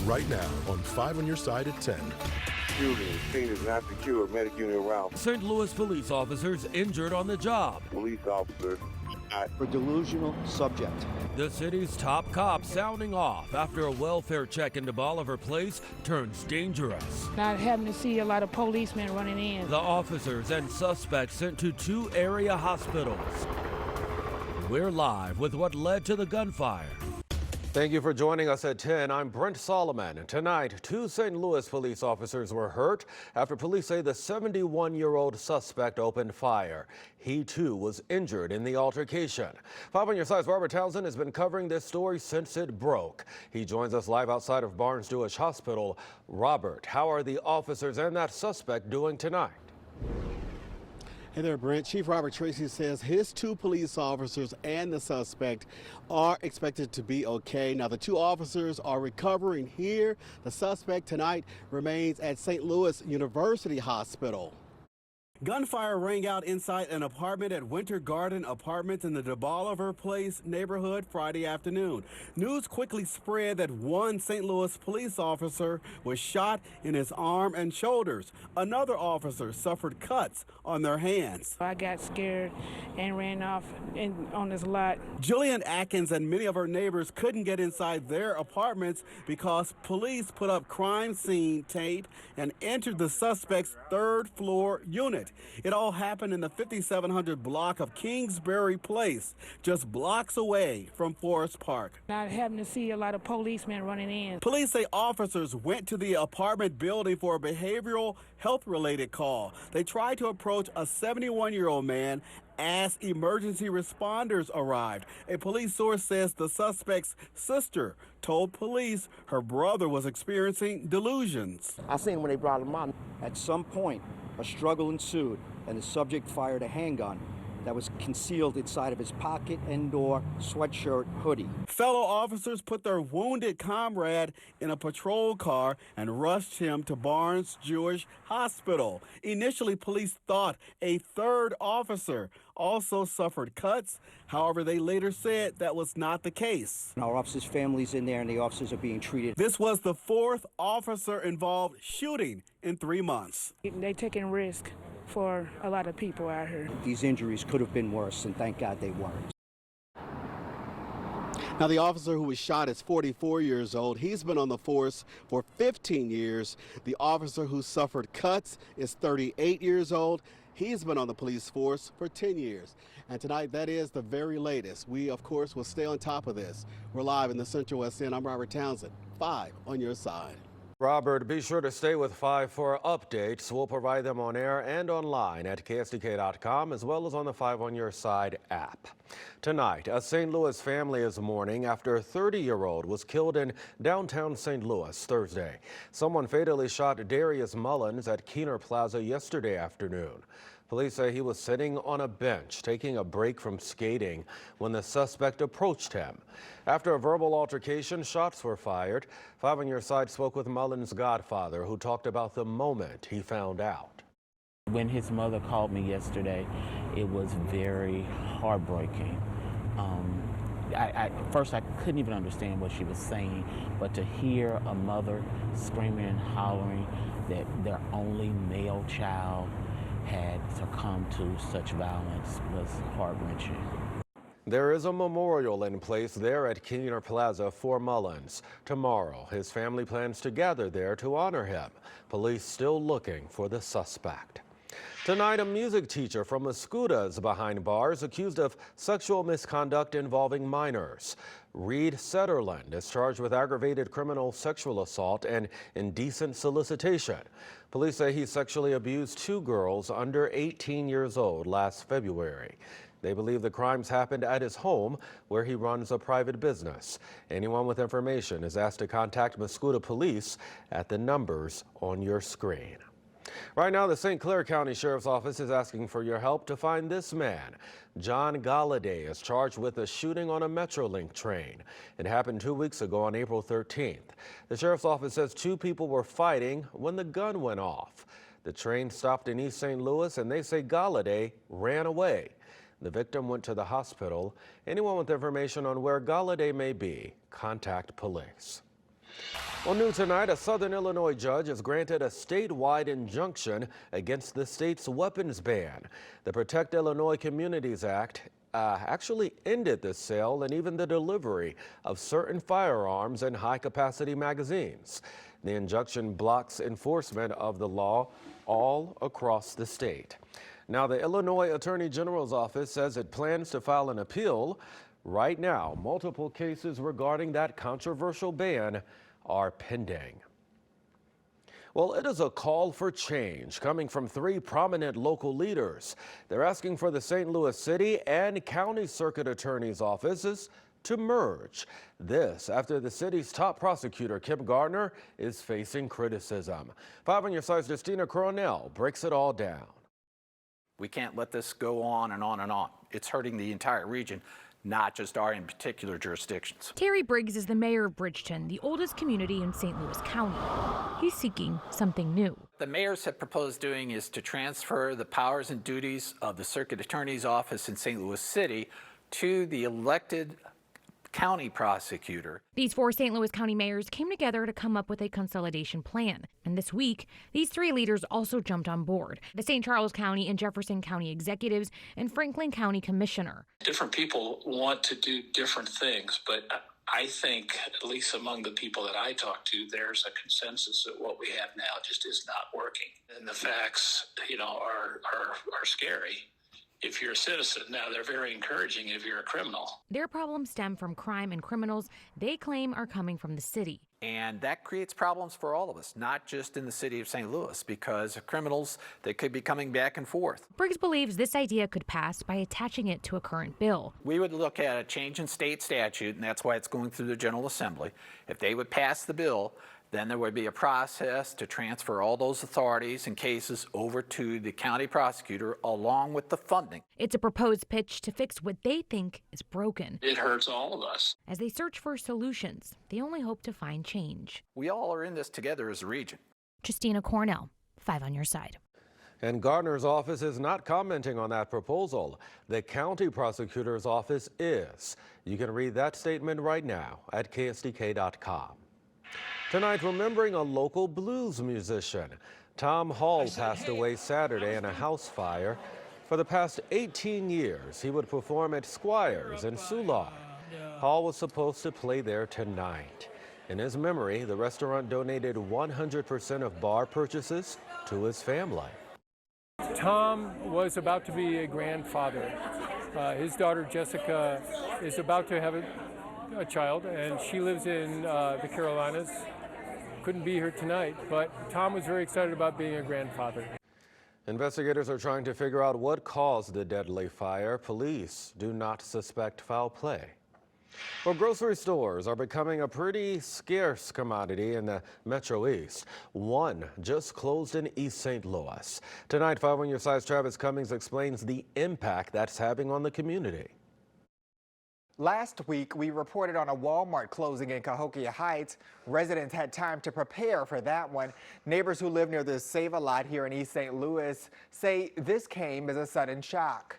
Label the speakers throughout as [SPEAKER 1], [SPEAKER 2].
[SPEAKER 1] right now on 5 on Your Side at 10.
[SPEAKER 2] Shooting, scene is not secure. Medic unit around.
[SPEAKER 3] St. Louis police officers injured on the job.
[SPEAKER 2] Police officer
[SPEAKER 4] for delusional subject.
[SPEAKER 3] The city's top cop sounding off after a welfare check into Bolivar Place turns dangerous.
[SPEAKER 5] Not having to see a lot of policemen running in.
[SPEAKER 3] The officers and suspects sent to 2 area hospitals. We're live with what led to the gunfire. Thank you for joining us at 10. I'm Brent Solomon. Tonight, 2 St. Louis police officers were hurt after police say the 71-year-old suspect opened fire. He, too, was injured in the altercation. 5 on Your Side's Robert Townsend has been covering this story since it broke. He joins us live outside of Barnes-Jewish Hospital. Robert, how are the officers and that suspect doing tonight?
[SPEAKER 6] Hey there, Brent. Chief Robert Tracy says his 2 police officers and the suspect are expected to be okay. Now, the 2 officers are recovering here. The suspect tonight remains at St. Louis University Hospital. Gunfire rang out inside an apartment at Winter Garden Apartments in the Bolivar Place neighborhood Friday afternoon. News quickly spread that 1 St. Louis police officer was shot in his arm and shoulders. Another officer suffered cuts on their hands.
[SPEAKER 5] I got scared and ran off on this lot.
[SPEAKER 6] Jillian Atkins and many of her neighbors couldn't get inside their apartments because police put up crime scene tape and entered the suspect's 3rd floor unit. It all happened in the 5700 block of Kingsbury Place, just blocks away from Forest Park.
[SPEAKER 5] Not having to see a lot of policemen running in.
[SPEAKER 6] Police say officers went to the apartment building for a behavioral health-related call. They tried to approach a 71-year-old man as emergency responders arrived. A police source says the suspect's sister told police her brother was experiencing delusions.
[SPEAKER 4] I seen when they brought him out. At some point, a struggle ensued, and the subject fired a handgun that was concealed inside of his pocket and/or sweatshirt hoodie.
[SPEAKER 6] Fellow officers put their wounded comrade in a patrol car and rushed him to Barnes-Jewish Hospital. Initially, police thought a 3rd officer also suffered cuts. However, they later said that was not the case.
[SPEAKER 4] Our officers' families in there, and the officers are being treated.
[SPEAKER 6] This was the 4th officer involved shooting in 3 months.
[SPEAKER 5] They taking risk for a lot of people out here.
[SPEAKER 4] These injuries could have been worse, and thank God they weren't.
[SPEAKER 6] Now, the officer who was shot is 44 years old. He's been on the force for 15 years. The officer who suffered cuts is 38 years old. He's been on the police force for 10 years. And tonight, that is the very latest. We, of course, will stay on top of this. We're live in the Central West End. I'm Robert Townsend. 5 on Your Side.
[SPEAKER 3] Robert, be sure to stay with 5 for updates. We'll provide them on air and online at ksdk.com, as well as on the 5 on Your Side app. Tonight, a St. Louis family is mourning after a 30-year-old was killed in downtown St. Louis Thursday. Someone fatally shot Darius Mullins at Keener Plaza yesterday afternoon. Police say he was sitting on a bench taking a break from skating when the suspect approached him. After a verbal altercation, shots were fired. 5 on Your Side spoke with Mullins' godfather, who talked about the moment he found out.
[SPEAKER 7] When his mother called me yesterday, it was very heartbreaking. At first, I couldn't even understand what she was saying, but to hear a mother screaming and hollering that their only male child had succumbed to such violence was heart-wrenching.
[SPEAKER 3] There is a memorial in place there at Keener Plaza for Mullins. Tomorrow, his family plans to gather there to honor him. Police still looking for the suspect. Tonight, a music teacher from Mascoutah is behind bars accused of sexual misconduct involving minors. Reed Setterland is charged with aggravated criminal sexual assault and indecent solicitation. Police say he sexually abused 2 girls under 18 years old last February. They believe the crimes happened at his home, where he runs a private business. Anyone with information is asked to contact Mascoutah Police at the numbers on your screen. Right now, the St. Clair County Sheriff's Office is asking for your help to find this man. John Galladay is charged with a shooting on a Metrolink train. It happened 2 weeks ago on April 13th. The Sheriff's Office says 2 people were fighting when the gun went off. The train stopped in East St. Louis, and they say Galladay ran away. The victim went to the hospital. Anyone with information on where Galladay may be, contact police. Well, new tonight, a Southern Illinois judge has granted a statewide injunction against the state's weapons ban. The Protect Illinois Communities Act actually ended the sale and even the delivery of certain firearms and high-capacity magazines. The injunction blocks enforcement of the law all across the state. Now, the Illinois Attorney General's office says it plans to file an appeal. Right now, multiple cases regarding that controversial ban are pending. Well, it is a call for change coming from three prominent local leaders. They're asking for the St. Louis City and County Circuit Attorney's offices to merge. This after the city's top prosecutor, Kim Gardner, is facing criticism. 5 on your side's Justina Coronel breaks it all down.
[SPEAKER 8] We can't let this go on and on and on. It's hurting the entire region, not just our in particular jurisdictions.
[SPEAKER 9] Terry Briggs is the mayor of Bridgeton, the oldest community in St. Louis County. He's seeking something new.
[SPEAKER 8] The mayors have proposed doing is to transfer the powers and duties of the Circuit Attorney's office in St. Louis City to the elected county prosecutor.
[SPEAKER 9] These 4 St. Louis County mayors came together to come up with a consolidation plan. And this week, these 3 leaders also jumped on board. The St. Charles County and Jefferson County executives and Franklin County commissioner.
[SPEAKER 10] Different people want to do different things, but I think, at least among the people that I talk to, there's a consensus that what we have now just is not working. And the facts, are scary. If you're a citizen, now they're very encouraging if you're a criminal. Their
[SPEAKER 9] problems stem from crime and criminals they claim are coming from the city.
[SPEAKER 8] And that creates problems for all of us, not just in the city of St. Louis, because criminals, they could be coming back and forth.
[SPEAKER 9] Briggs believes this idea could pass by attaching it to a current bill.
[SPEAKER 8] We would look at a change in state statute, and that's why it's going through the General Assembly. If they would pass the bill, then there would be a process to transfer all those authorities and cases over to the county prosecutor along with the funding.
[SPEAKER 9] It's a proposed pitch to fix what they think is broken.
[SPEAKER 10] It hurts all of us.
[SPEAKER 9] As they search for solutions, they only hope to find change.
[SPEAKER 8] We all are in this together as a region.
[SPEAKER 9] Justina Cornell, 5 on your side.
[SPEAKER 3] And Gardner's office is not commenting on that proposal. The county prosecutor's office is. You can read that statement right now at ksdk.com. Tonight, remembering a local blues musician. Tom Hall passed away Saturday in a house fire. For the past 18 years, he would perform at Squires in Soulard. Hall was supposed to play there tonight. In his memory, the restaurant donated 100% of bar purchases to his family.
[SPEAKER 11] Tom was about to be a grandfather. His daughter Jessica is about to have a child, and she lives in the Carolinas. Couldn't be here tonight, but Tom was very excited about being a grandfather.
[SPEAKER 3] Investigators are trying to figure out what caused the deadly fire. Police do not suspect foul play. Well, grocery stores are becoming a pretty scarce commodity in the Metro East. One just closed in East St. Louis. Tonight, 5 on your side's Travis Cummings explains the impact that's having on the community.
[SPEAKER 12] Last week, we reported on a Walmart closing in Cahokia Heights. Residents had time to prepare for that one. Neighbors who live near the Save-A-Lot here in East St. Louis say this came as a sudden shock.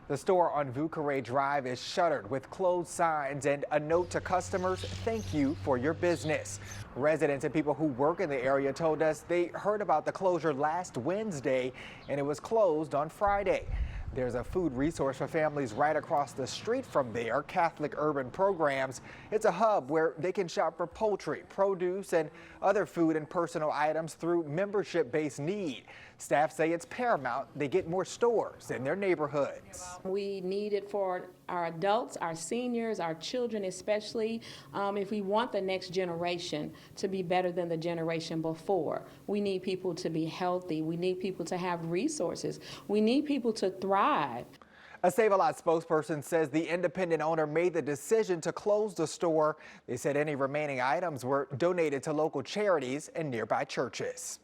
[SPEAKER 12] The store on Vucare Drive is shuttered with closed signs and a note to customers, thank you for your business. Residents and people who work in the area told us they heard about the closure last Wednesday and it was closed on Friday. There's a food resource for families right across the street from there, Catholic Urban Programs. It's a hub where they can shop for poultry, produce, and other food and personal items through membership-based need. Staff say it's paramount they get more stores in their neighborhoods.
[SPEAKER 13] We need it for our adults, our seniors, our children especially. If we want the next generation to be better than the generation before, we need people to be healthy. We need people to have resources. We need people to thrive.
[SPEAKER 12] A Save-A-Lot spokesperson says the independent owner made the decision to close the store. They said any remaining items were donated to local charities and nearby churches.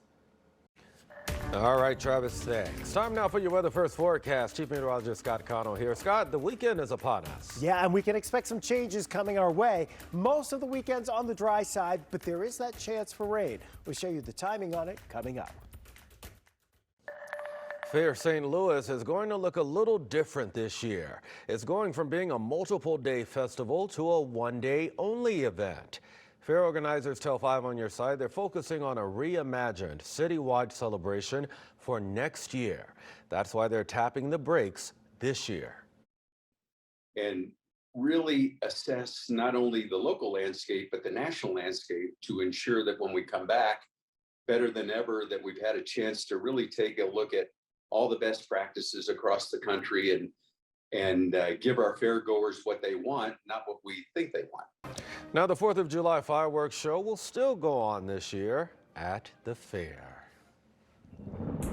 [SPEAKER 3] All right, Travis, thanks. Time now for your weather first forecast. Chief Meteorologist Scott Connell here. Scott, the weekend is upon us.
[SPEAKER 14] Yeah, and we can expect some changes coming our way. Most of the weekend's on the dry side, but there is that chance for rain. We'll show you the timing on it coming up.
[SPEAKER 3] Fair St. Louis is going to look a little different this year. It's going from being a multiple-day festival to a one-day only event. Fair organizers tell 5 on Your Side they're focusing on a reimagined citywide celebration for next year. That's why they're tapping the brakes this year.
[SPEAKER 15] And really assess not only the local landscape, but the national landscape to ensure that when we come back, better than ever, that we've had a chance to really take a look at all the best practices across the country and give our fairgoers what they want, not what we think they want.
[SPEAKER 3] Now, the 4th of July fireworks show will still go on this year at the fair.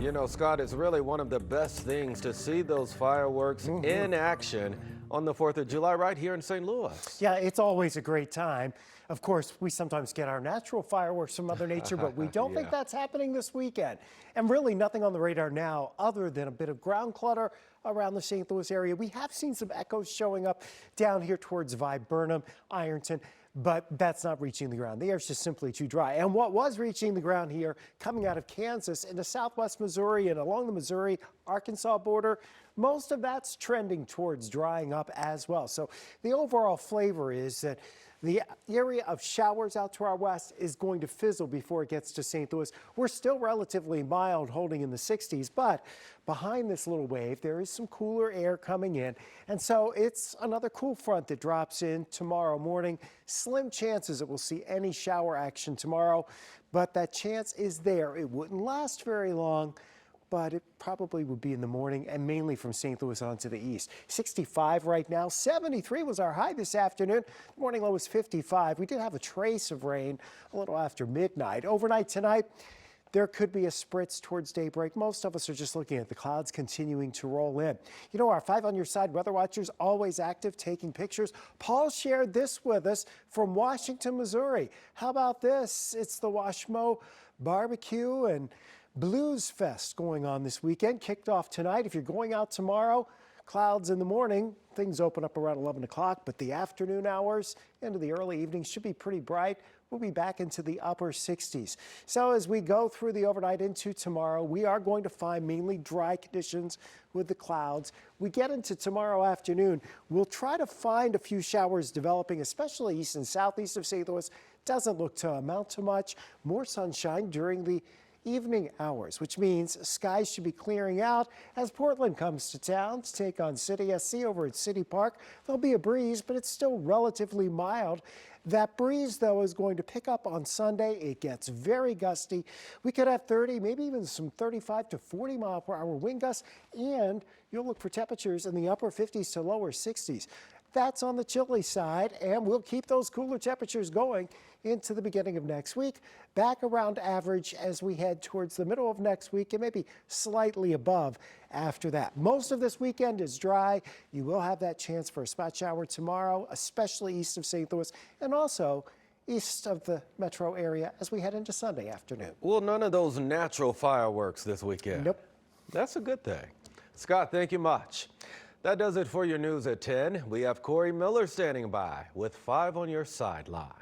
[SPEAKER 3] You know, Scott, it's really one of the best things to see those fireworks in action on the 4th of July right here in St. Louis.
[SPEAKER 14] Yeah, it's always a great time. Of course, we sometimes get our natural fireworks from Mother Nature, but we don't think that's happening this weekend. And really nothing on the radar now other than a bit of ground clutter around the St. Louis area. We have seen some echoes showing up down here towards Viburnum, Ironton, but that's not reaching the ground. The air's just simply too dry. And what was reaching the ground here coming out of Kansas into southwest Missouri and along the Missouri-Arkansas border, most of that's trending towards drying up as well. So the overall flavor is that the area of showers out to our west is going to fizzle before it gets to St. Louis. We're still relatively mild, holding in the 60s, but behind this little wave, there is some cooler air coming in. And so it's another cool front that drops in tomorrow morning. Slim chances that we'll see any shower action tomorrow, but that chance is there. It wouldn't last very long, but it probably would be in the morning and mainly from St. Louis on to the east. 65 right now, 73 was our high this afternoon. The morning low was 55. We did have a trace of rain a little after midnight. Overnight tonight, there could be a spritz towards daybreak. Most of us are just looking at the clouds continuing to roll in. You know, our 5 on Your Side weather watchers always active taking pictures. Paul shared this with us from Washington, Missouri. How about this? It's the Washmo barbecue and Blues Fest going on this weekend. Kicked off tonight. If you're going out tomorrow, clouds in the morning. Things open up around 11 o'clock, but the afternoon hours into the early evening should be pretty bright. We'll be back into the upper 60s. So as we go through the overnight into tomorrow, we are going to find mainly dry conditions with the clouds. We get into tomorrow afternoon, we'll try to find a few showers developing, especially east and southeast of St. Louis. Doesn't look to amount to much. More sunshine during the evening hours, which means skies should be clearing out as Portland comes to town to take on City SC over at City Park. There'll be a breeze, but it's still relatively mild. That breeze, though, is going to pick up on Sunday. It gets very gusty. We could have 30, maybe even some 35 to 40 mile per hour wind gusts, and you'll look for temperatures in the upper 50s to lower 60s. That's on the chilly side, and we'll keep those cooler temperatures going into the beginning of next week, back around average as we head towards the middle of next week and maybe slightly above after that. Most of this weekend is dry. You will have that chance for a spot shower tomorrow, especially east of St. Louis and also east of the metro area as we head into Sunday afternoon.
[SPEAKER 3] Well, none of those natural fireworks this weekend.
[SPEAKER 14] Nope.
[SPEAKER 3] That's a good thing. Scott, thank you much. That does it for your news at 10. We have Corey Miller standing by with 5 on Your Side live.